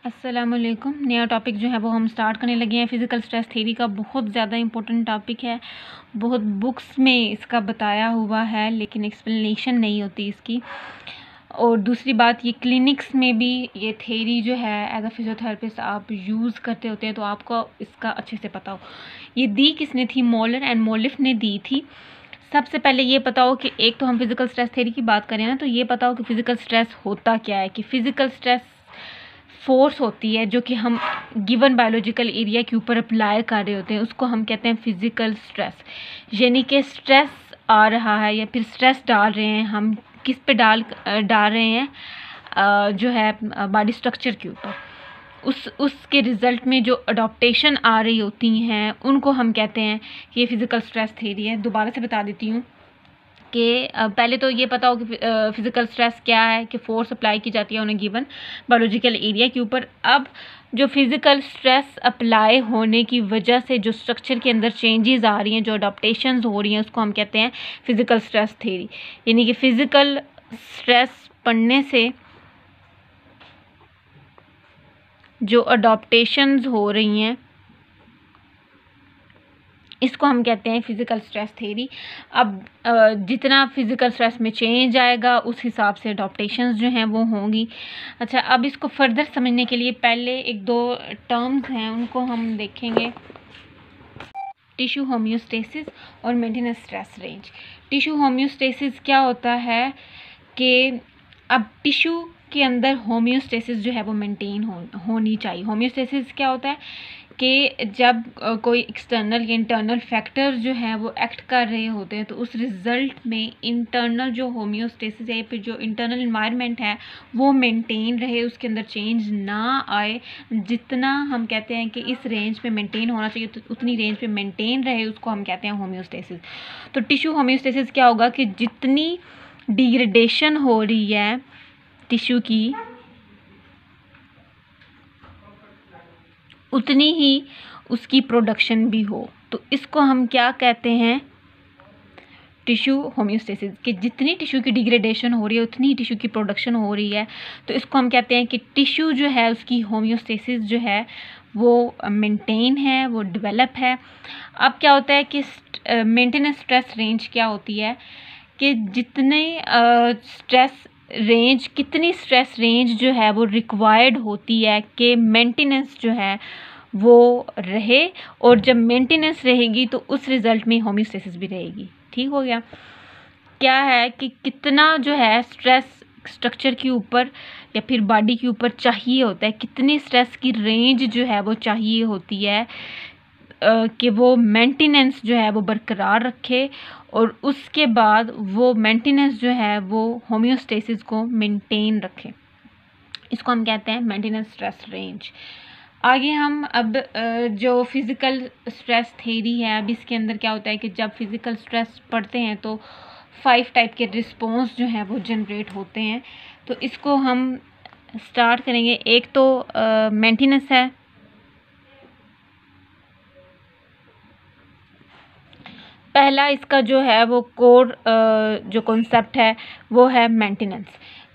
अस्सलामुअलैकुम। नया टॉपिक जो है वो हम स्टार्ट करने लगे हैं। फ़िज़िकल स्ट्रेस थ्योरी का बहुत ज़्यादा इम्पोर्टेंट टॉपिक है। बहुत बुक्स में इसका बताया हुआ है लेकिन एक्सप्लेनेशन नहीं होती इसकी। और दूसरी बात, ये क्लिनिक्स में भी ये थ्योरी जो है एज अ फिज़ियोथेरेपिस्ट आप यूज़ करते होते हैं, तो आपको इसका अच्छे से पता हो। ये दी किसने थी? मॉलर एंड मोलिफ ने दी थी। सबसे पहले ये पता हो कि एक तो हम फिज़िकल स्ट्रेस थ्योरी की बात करें ना, तो ये पता हो कि फ़िज़िकल स्ट्रेस होता क्या है। कि फ़िज़िकल स्ट्रेस फोर्स होती है जो कि हम गिवन बायोलॉजिकल एरिया के ऊपर अप्लाई कर रहे होते हैं, उसको हम कहते हैं फिज़िकल स्ट्रेस। यानी कि स्ट्रेस आ रहा है या फिर स्ट्रेस डाल रहे हैं हम, किस पे डाल रहे हैं, जो है बॉडी स्ट्रक्चर के ऊपर। उसके रिज़ल्ट में जो अडॉप्टेशन आ रही होती हैं उनको हम कहते हैं कि ये फ़िज़िकल स्ट्रेस थ्योरी है। दोबारा से बता देती हूँ कि पहले तो ये पता हो कि फ़िज़िकल स्ट्रेस क्या है, कि फोर्स अप्लाई की जाती है उन्हें गिवन बायोलॉजिकल एरिया के ऊपर। अब जो फ़िज़िकल स्ट्रेस अप्लाई होने की वजह से जो स्ट्रक्चर के अंदर चेंजेस आ रही हैं, जो अडॉप्टेशंस हो रही हैं, उसको हम कहते हैं फ़िज़िकल स्ट्रेस थ्योरी। यानी कि फ़िज़िकल स्ट्रेस पढ़ने से जो अडॉप्टेशंस हो रही हैं इसको हम कहते हैं फ़िज़िकल स्ट्रेस थ्योरी। अब जितना फ़िज़िकल स्ट्रेस में चेंज आएगा उस हिसाब से अडॉप्टेशंस जो हैं वो होंगी। अच्छा, अब इसको फर्दर समझने के लिए पहले एक दो टर्म्स हैं उनको हम देखेंगे। टिश्यू होम्योस्टेसिस और maintenance stress range. Tissue homeostasis क्या होता है कि अब टिश्यू के अंदर होम्योस्टेसिस जो है वो मेंटेन होनी चाहिए। होम्योस्टेसिस क्या होता है कि जब कोई एक्सटर्नल या इंटरनल फैक्टर जो है वो एक्ट कर रहे होते हैं, तो उस रिज़ल्ट में इंटरनल जो होम्योस्टेसिस है, फिर जो इंटरनल इन्वायरमेंट है वो मेंटेन रहे, उसके अंदर चेंज ना आए। जितना हम कहते हैं कि इस रेंज पे मेंटेन होना चाहिए, तो उतनी रेंज पे मेंटेन रहे, उसको हम कहते हैं होम्योस्टेसिस। तो टिश्यू होम्योस्टेसिस क्या होगा कि जितनी डिग्रेडेशन हो रही है टिश्यू की, उतनी ही उसकी प्रोडक्शन भी हो। तो इसको हम क्या कहते हैं? Tissue homeostasis. कि जितनी टिश्यू की डिग्रेडेशन हो रही है उतनी ही टिश्यू की प्रोडक्शन हो रही है, तो इसको हम कहते हैं कि टिश्यू जो है उसकी होम्योस्टेसिस जो है वो मेंटेन है, वो डेवलप है। अब क्या होता है कि मेंटेनेंस स्ट्रेस रेंज क्या होती है कि जितने स्ट्रेस रेंज, कितनी स्ट्रेस रेंज जो है वो रिक्वायर्ड होती है कि मेंटेनेंस जो है वो रहे, और जब मेंटेनेंस रहेगी तो उस रिज़ल्ट में होम्योस्टेसिस भी रहेगी। ठीक हो गया? क्या है कि कितना जो है स्ट्रेस स्ट्रक्चर के ऊपर या फिर बॉडी के ऊपर चाहिए होता है, कितनी स्ट्रेस की रेंज जो है वो चाहिए होती है कि वो मेंटेनेंस जो है वो बरकरार रखे, और उसके बाद वो मेंटेनेंस जो है वो होम्योस्टेसिस को मेंटेन रखे। इसको हम कहते हैं मेंटेनेंस स्ट्रेस रेंज। आगे हम अब जो फिज़िकल स्ट्रेस थ्योरी है, अब इसके अंदर क्या होता है कि जब फिज़िकल स्ट्रेस पढ़ते हैं तो 5 टाइप के रिस्पॉन्स जो हैं वो जनरेट होते हैं। तो इसको हम स्टार्ट करेंगे। एक तो मेंटेनेंस है। पहला इसका जो है वो कोर जो कॉन्सेप्ट है वो है मेंटेनेंस।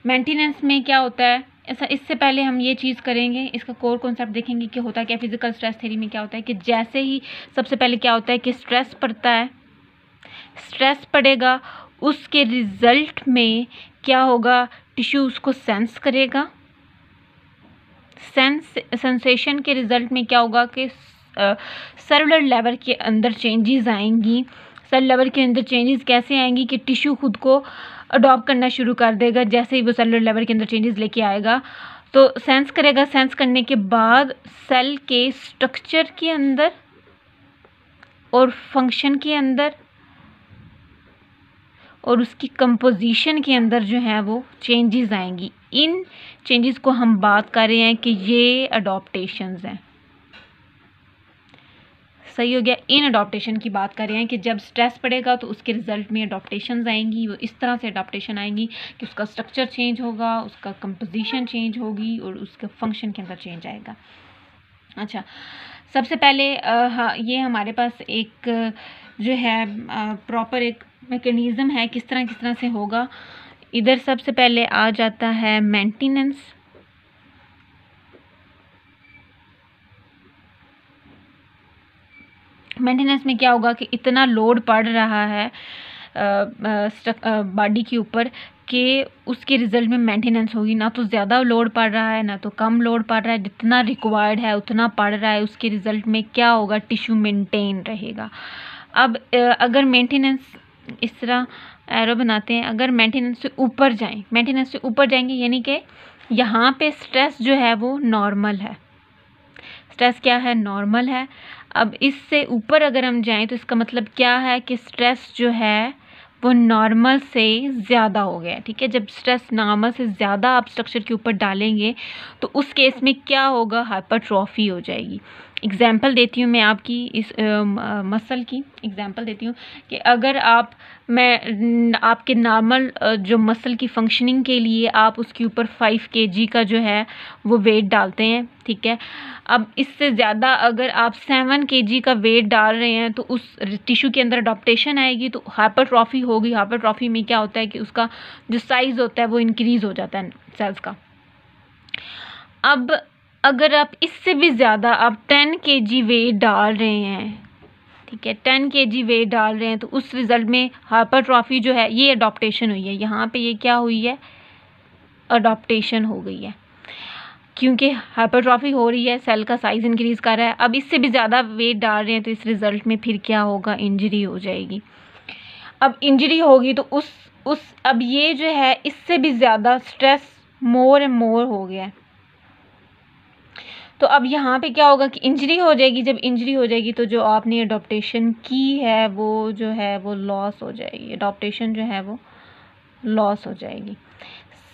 मेंटेनेंस में क्या होता है, ऐसा इससे पहले हम ये चीज़ करेंगे, इसका कोर कॉन्सेप्ट देखेंगे कि होता क्या। फिज़िकल स्ट्रेस थ्योरी में क्या होता है कि जैसे ही सबसे पहले क्या होता है कि स्ट्रेस पड़ता है, स्ट्रेस पड़ेगा, उसके रिज़ल्ट में क्या होगा, टिश्यू उसको सेंस करेगा। सेंसेशन के रिज़ल्ट में क्या होगा कि सेलुलर लेवल के अंदर चेंजेस आएंगी। सेल लेवल के अंदर चेंजेस कैसे आएंगी कि टिश्यू खुद को अडॉप्ट करना शुरू कर देगा। जैसे ही वो सेलुलर लेवल के अंदर चेंजेस लेके आएगा तो सेंस करेगा। सेंस करने के बाद सेल के स्ट्रक्चर के अंदर और फंक्शन के अंदर और उसकी कंपोजिशन के अंदर जो है वो चेंजेस आएंगी। इन चेंजेस को हम बात कर रहे हैं कि ये अडॉप्टेशंस हैं। सही हो गया? इन अडॉप्टेशन की बात कर रहे हैं कि जब स्ट्रेस पड़ेगा तो उसके रिजल्ट में अडॉप्टेशंस आएंगी। वो इस तरह से अडॉप्टेशन आएंगी कि उसका स्ट्रक्चर चेंज होगा, उसका कंपोजिशन चेंज होगी और उसके फंक्शन के अंदर चेंज आएगा। अच्छा, सबसे पहले हाँ, ये हमारे पास एक जो है प्रॉपर एक मैकेनिज़्म है किस तरह से होगा। इधर सबसे पहले आ जाता है मेंटेनेंस। मेंटेनेंस में क्या होगा कि इतना लोड पड़ रहा है बॉडी के ऊपर कि उसके रिजल्ट में मेंटेनेंस होगी। ना तो ज़्यादा लोड पड़ रहा है ना तो कम लोड पड़ रहा है, जितना रिक्वायर्ड है उतना पड़ रहा है, उसके रिजल्ट में क्या होगा, टिश्यू मेंटेन रहेगा। अब अगर मेंटेनेंस इस तरह एरो बनाते हैं, अगर मेंटेनेंस से ऊपर जाएंगे यानी कि यहाँ पे स्ट्रेस जो है वो नॉर्मल है, स्ट्रेस क्या है, नॉर्मल है। अब इससे ऊपर अगर हम जाएं तो इसका मतलब क्या है कि स्ट्रेस जो है वो नॉर्मल से ज़्यादा हो गया, ठीक है। जब स्ट्रेस नॉर्मल से ज़्यादा आप स्ट्रक्चर के ऊपर डालेंगे तो उस केस में क्या होगा, हाइपरट्रॉफी हो जाएगी। एग्जाम्पल देती हूँ मैं आपकी इस मसल की एग्जाम्पल देती हूँ कि अगर आपके नॉर्मल जो मसल की फंक्शनिंग के लिए आप उसके ऊपर 5 kg का जो है वो वेट डालते हैं, ठीक है। अब इससे ज़्यादा अगर आप 7 kg का वेट डाल रहे हैं तो उस टिश्यू के अंदर अडॉप्टेशन आएगी, तो हाइपरट्रॉफी होगी। हाइपरट्रॉफी में क्या होता है कि उसका जो साइज़ होता है वो इंक्रीज़ हो जाता है सेल्स का। अब अगर आप इससे भी ज़्यादा आप 10 kg वेट डाल रहे हैं, ठीक है, 10 kg वेट डाल रहे हैं, तो उस रिज़ल्ट में हाइपरट्रॉफी जो है ये अडॉप्टेशन हुई है। यहाँ पे ये क्या हुई है, अडॉप्टेशन हो गई है, क्योंकि हाइपरट्रॉफी हो रही है, सेल का साइज़ इंक्रीज़ कर रहा है। अब इससे भी ज़्यादा वेट डाल रहे हैं तो इस रिज़ल्ट में फिर क्या होगा, इंजरी हो जाएगी। अब इंजरी होगी तो अब ये जो है इससे भी ज़्यादा स्ट्रेस मोर एंड मोर हो गया है, तो अब यहाँ पे क्या होगा कि इंजरी हो जाएगी। जब इंजरी हो जाएगी तो जो आपने अडॉप्टेशन की है वो जो है वो लॉस हो जाएगी, अडॉप्टेशन जो है वो लॉस हो जाएगी,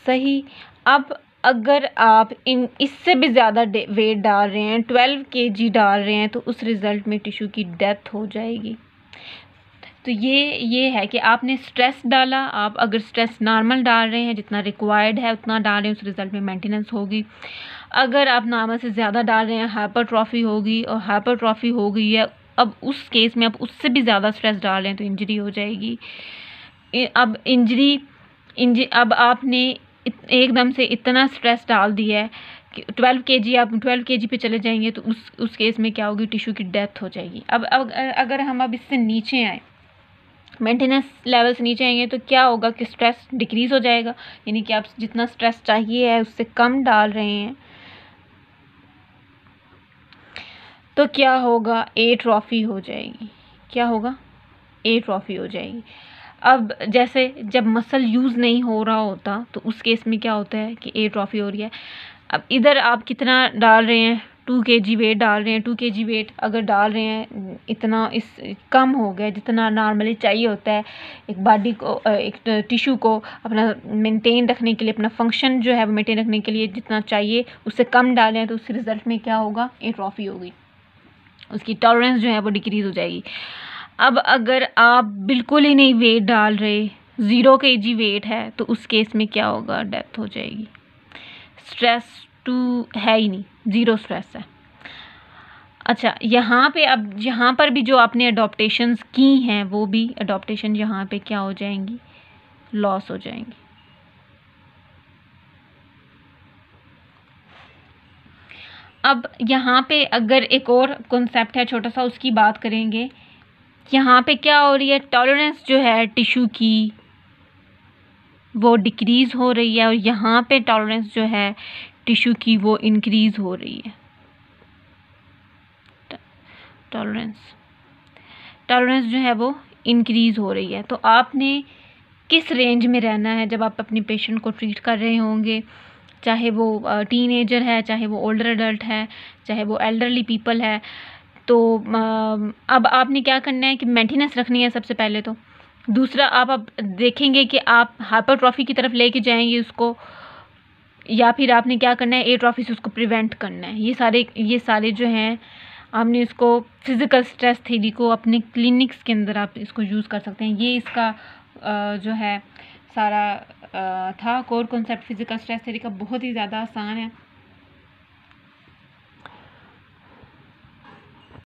सही। अब अगर आप इससे भी ज़्यादा वेट डाल रहे हैं, 12 kg डाल रहे हैं, तो उस रिज़ल्ट में टिश्यू की डेथ हो जाएगी। तो ये है कि आपने स्ट्रेस डाला, आप अगर स्ट्रेस नॉर्मल डाल रहे हैं, जितना रिक्वायर्ड है उतना डाल रहे हैं, उस रिज़ल्ट में मेंटेनेंस होगी। अगर आप नॉर्मल से ज़्यादा डाल रहे हैं, हाइपरट्रॉफी होगी, और हाइपरट्रॉफी हो गई है, अब उस केस में आप उससे भी ज़्यादा स्ट्रेस डाल रहे हैं तो इंजरी हो जाएगी। अब अब आपने एकदम से इतना स्ट्रेस डाल दिया है कि 12 kg, आप 12 kg पे चले जाएंगे तो उस केस में क्या होगी, टिश्यू की डेथ हो जाएगी। अब अगर हम अब इससे नीचे आए, मेंटेनेंस लेवल से नीचे आएंगे तो क्या होगा कि स्ट्रेस डिक्रीज़ हो जाएगा, यानी कि आप जितना स्ट्रेस चाहिए है उससे कम डाल रहे हैं, तो क्या होगा, एट्रॉफी हो जाएगी। क्या होगा, एट्रॉफी हो जाएगी। अब जैसे जब मसल यूज़ नहीं हो रहा होता तो उस केस में क्या होता है कि एट्रॉफी हो रही है। अब इधर आप कितना डाल रहे हैं, 2 kg वेट डाल रहे हैं, 2 kg वेट अगर डाल रहे हैं, इतना इस कम हो गया जितना नॉर्मली चाहिए होता है एक बॉडी को, एक टिश्यू को अपना मेंटेन रखने के लिए, अपना फंक्शन जो है वो मेंटेन रखने के लिए जितना चाहिए उससे कम डालें हैं, तो उस रिज़ल्ट में क्या होगा, एट्रॉफी होगी, उसकी टॉलरेंस जो है वो डिक्रीज़ हो जाएगी। अब अगर आप बिल्कुल ही नहीं वेट डाल रहे, 0 kg वेट है, तो उस केस में क्या होगा, डेथ हो जाएगी। स्ट्रेस है ही नहीं, 0 स्ट्रेस है। अच्छा, यहाँ पे अब यहाँ पर भी जो आपने अडॉप्टेशंस की हैं वो भी अडॉप्टेशन यहाँ पे क्या हो जाएंगी, लॉस हो जाएंगी। अब यहाँ पे अगर एक और कॉन्सेप्ट है छोटा सा, उसकी बात करेंगे। यहाँ पे क्या हो रही है, टॉलरेंस जो है टिश्यू की वो डिक्रीज़ हो रही है, और यहाँ पे टॉलरेंस जो है टिश्यू की वो इंक्रीज़ हो रही है। टॉलरेंस जो है वो इंक्रीज़ हो रही है। तो आपने किस रेंज में रहना है जब आप अपने पेशेंट को ट्रीट कर रहे होंगे, चाहे वो टीनेजर है, चाहे वो ओल्डर एडल्ट है, चाहे वो एल्डरली पीपल है। तो अब आपने क्या करना है कि मेंटेनेंस रखनी है सबसे पहले। तो दूसरा आप देखेंगे कि आप हाइपरट्रॉफी की तरफ लेके जाएंगे उसको, या फिर आपने क्या करना है, एट्रॉफी से उसको प्रिवेंट करना है। ये सारे जो हैं आपने इसको फिज़िकल स्ट्रेस थ्योरी को अपने क्लिनिक्स के अंदर आप इसको यूज़ कर सकते हैं। ये इसका जो है सारा था core concept physical stress theory का, बहुत ही ज़्यादा आसान है।